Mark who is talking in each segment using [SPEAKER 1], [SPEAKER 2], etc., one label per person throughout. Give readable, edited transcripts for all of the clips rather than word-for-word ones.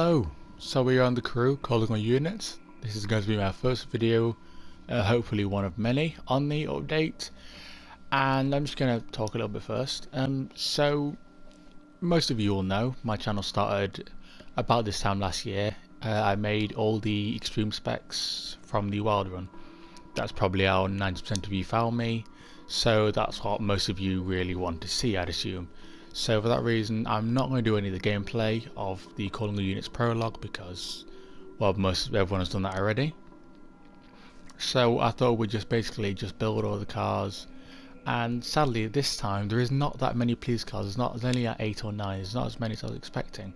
[SPEAKER 1] Hello, so we are on the crew calling on units. This is going to be my first video, hopefully one of many on the update, and I'm just going to talk a little bit first. So most of you all know my channel started about this time last year. I made all the extreme specs from the wild run. That's probably how 90% of you found me, so that's what most of you really want to see, I'd assume. So for that reason, I'm not going to do any of the gameplay of the Calling the Units prologue because, well, everyone has done that already. So I thought we'd just basically build all the cars, and sadly this time there is not that many police cars. There's only like 8 or 9. There's not as many as I was expecting.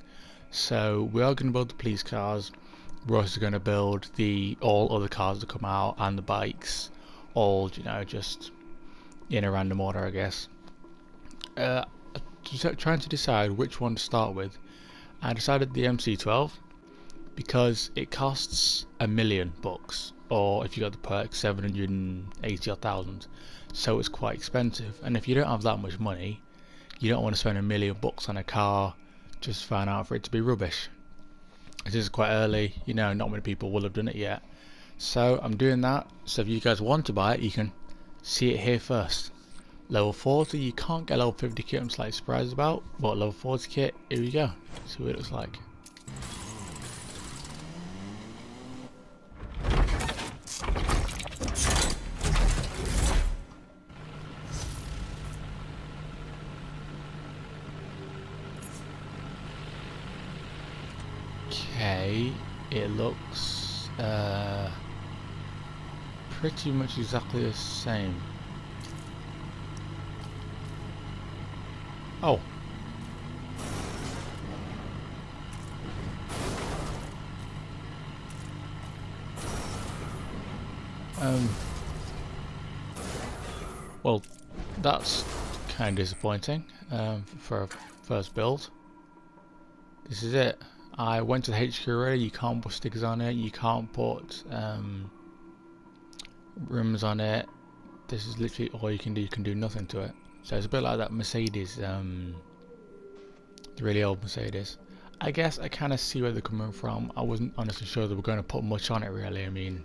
[SPEAKER 1] So we are going to build the police cars. We're also going to build all other cars that come out and the bikes, all just in a random order, I guess. Trying to decide which one to start with, I decided the MC12 because it costs $1,000,000, or if you got the perk, 780,000. So it's quite expensive, and if you don't have that much money, you don't want to spend $1,000,000 on a car just find out for it to be rubbish. It is quite early, not many people will have done it yet. So I'm doing that. So if you guys want to buy it, you can see it here first. Level 40, you can't get level 50 kit, I'm slightly surprised about, but level 40 kit, here we go. See what it looks like. Okay, it looks pretty much exactly the same. Oh. Well, that's kind of disappointing for a first build. This is it. I went to the HQ already. You can't put stickers on it. You can't put rims on it. This is literally all you can do. You can do nothing to it. So it's a bit like that Mercedes, the really old Mercedes. I guess I kind of see where they're coming from. I wasn't honestly sure they were going to put much on it really. I mean,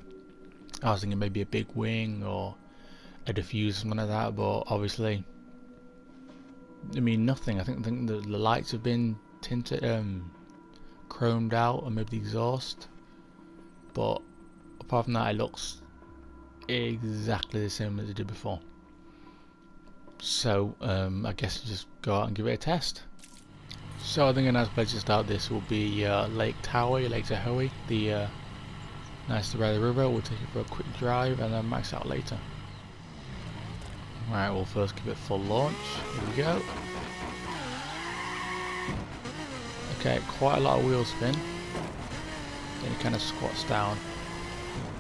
[SPEAKER 1] I was thinking maybe a big wing or a diffuser, something like that, but obviously, I mean nothing. I think the lights have been tinted, chromed out, or maybe the exhaust. But apart from that, it looks exactly the same as it did before. So I guess just go out and give it a test. So I think a nice place to start this will be Lake Tahoe, the nice to ride the river. We'll take it for a quick drive and then max out later. Alright, we'll first give it full launch. Here we go. Okay, quite a lot of wheel spin. Then it kind of squats down.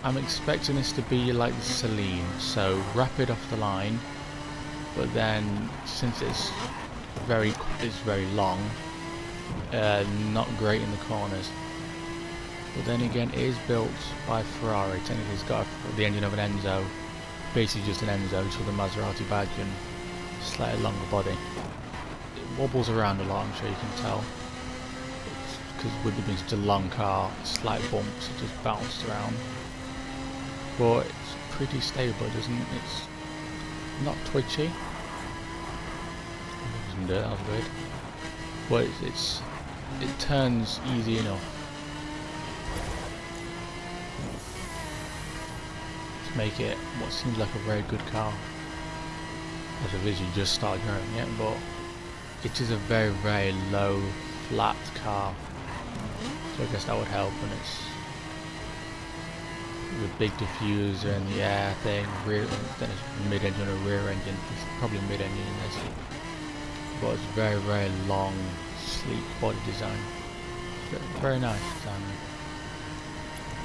[SPEAKER 1] I'm expecting this to be like the Celine, so rapid off the line. But then, since it's very long, not great in the corners. But then again, it is built by Ferrari. Technically, it's got the engine of an Enzo, basically just an Enzo, just with a Maserati badge and slightly longer body. It wobbles around a lot, I'm sure you can tell, because with it being such a long car, slight bumps, it just bounced around. But it's pretty stable, isn't it? It's not twitchy. That was weird. But it turns easy enough to make it what seems like a very good car. As I've literally just started driving it, but it is a very, very low, flat car. So I guess that would help when it's the big diffuser and the air thing, then it's mid-engine or rear engine. It's probably mid-engine in this. But it's very, very long, sleek body design. Very nice design.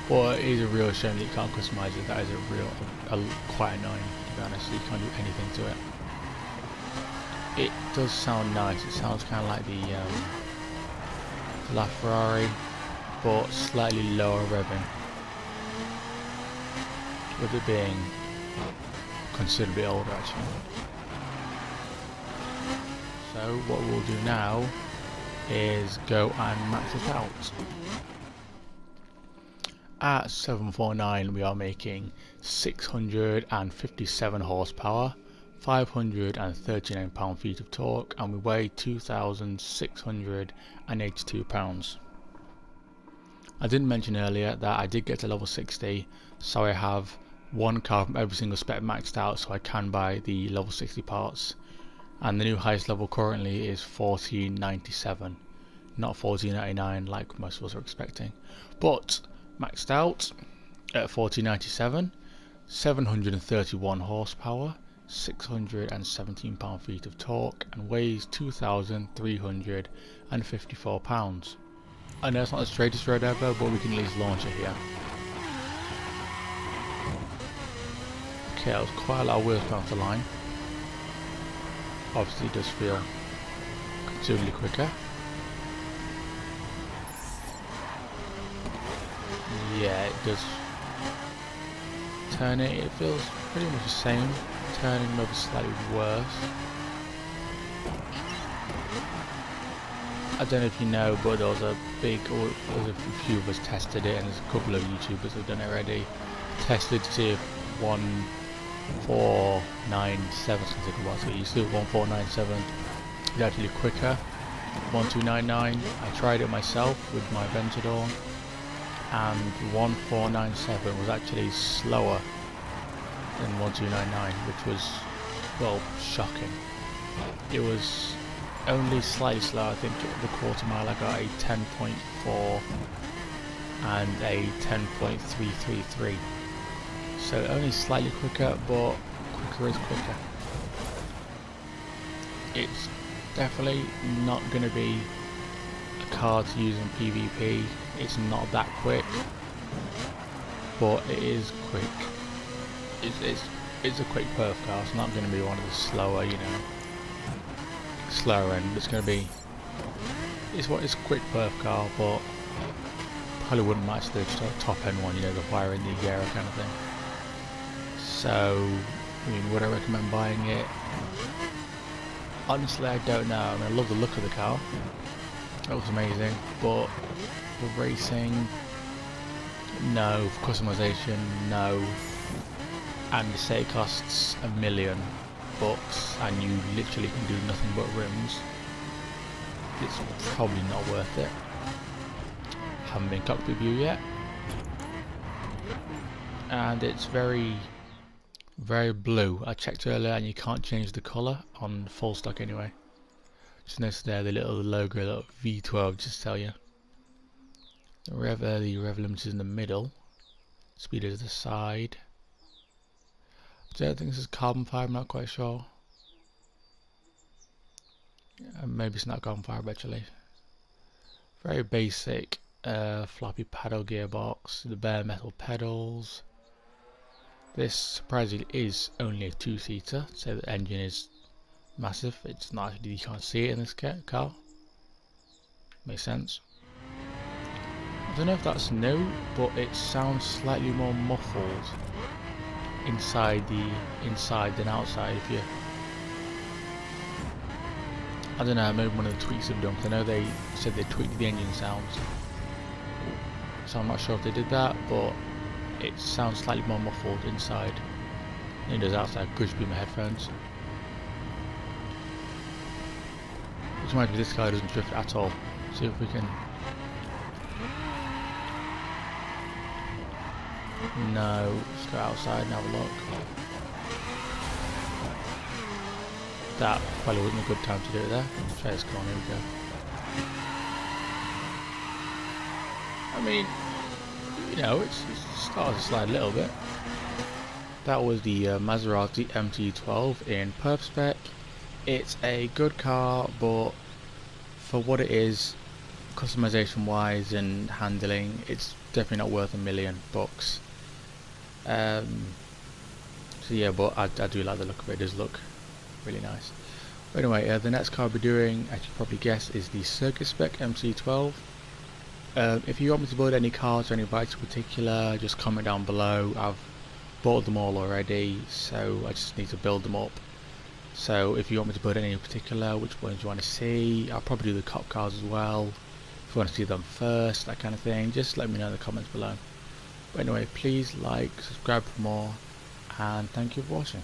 [SPEAKER 1] But it is a real shame that you can't customise it. That is quite annoying, to be honest. You can't do anything to it. It does sound nice. It sounds kind of like the LaFerrari, but slightly lower revving. With it being considerably older, actually. So what we'll do now is go and max it out. At 749 we are making 657 horsepower, 539 pound-feet of torque, and we weigh 2,682 pounds. I didn't mention earlier that I did get to level 60, so I have one car from every single spec maxed out, so I can buy the level 60 parts. And the new highest level currently is 1497, not 1499 like most of us are expecting. But maxed out at 1497, 731 horsepower, 617 pound-feet of torque, and weighs 2,354 pounds. I know it's not the straightest road ever, but we can at least launch it here. Okay, that was quite a lot of wheels off the line. Obviously it does feel considerably quicker. Yeah, it does. Turning, it feels pretty much the same. Turning maybe slightly worse. I don't know if you know, but there was a few of us tested it, and there's a couple of YouTubers who've done it already. Tested to see if 1497, I think it was, so you see 1497 is actually quicker. 1299, I tried it myself with my Ventador, and 1497 was actually slower than 1299, which was, well, shocking. It was only slightly slower. I think at the quarter mile I got a 10.4 and a 10.333, so only slightly quicker, but quicker is quicker. It's definitely not going to be a car to use in PvP. It's not that quick, but it is quick. It's a quick perf car. It's not going to be one of the slower, slower end. It's going to be, it's a quick perf car, but probably wouldn't match the top end one, the fire in the Yara kind of thing. So, I mean, would I recommend buying it? Honestly, I don't know. I mean, I love the look of the car. It looks amazing, but for racing, no. For customization, no. And say it costs $1 million, and you literally can do nothing but rims. It's probably not worth it. Haven't been cockpit view yet, and it's very, very blue. I checked earlier, and you can't change the colour on full stock anyway. Just notice there the little logo, little V12, just tell you. The rev limiter is in the middle. Speed is the side. I don't think this is carbon fibre, I'm not quite sure. Maybe it's not carbon fibre actually. Very basic floppy paddle gearbox, the bare metal pedals. This surprisingly is only a 2-seater, so the engine is massive. It's not actually, you can't see it in this car. Makes sense. I don't know if that's new, but it sounds slightly more muffled inside than outside. If you, I don't know, maybe one of the tweaks they've done, because I know they said they tweaked the engine sounds, so I'm not sure if they did that, but it sounds slightly more muffled inside than it does outside. Could just be my headphones. Which reminds me, this car doesn't drift at all. See if we can. No, let's go outside and have a look. That probably wasn't a good time to do it there. Let's try this corner, here we go. I mean, it's starting to slide a little bit. That was the Maserati MC12 in Perf Spec. It's a good car, but for what it is, customization wise and handling, it's definitely not worth $1 million. So yeah, but I do like the look of it. It does look really nice. But anyway, the next car I'll be doing, as you probably guess, is the Circuit Spec MC12. If you want me to build any cars or any bikes in particular, just comment down below. I've bought them all already, so I just need to build them up. So if you want me to put any in particular, which ones you want to see, I'll probably do the cop cars as well. If you want to see them first, that kind of thing, just let me know in the comments below. But anyway, please like, subscribe for more, and thank you for watching.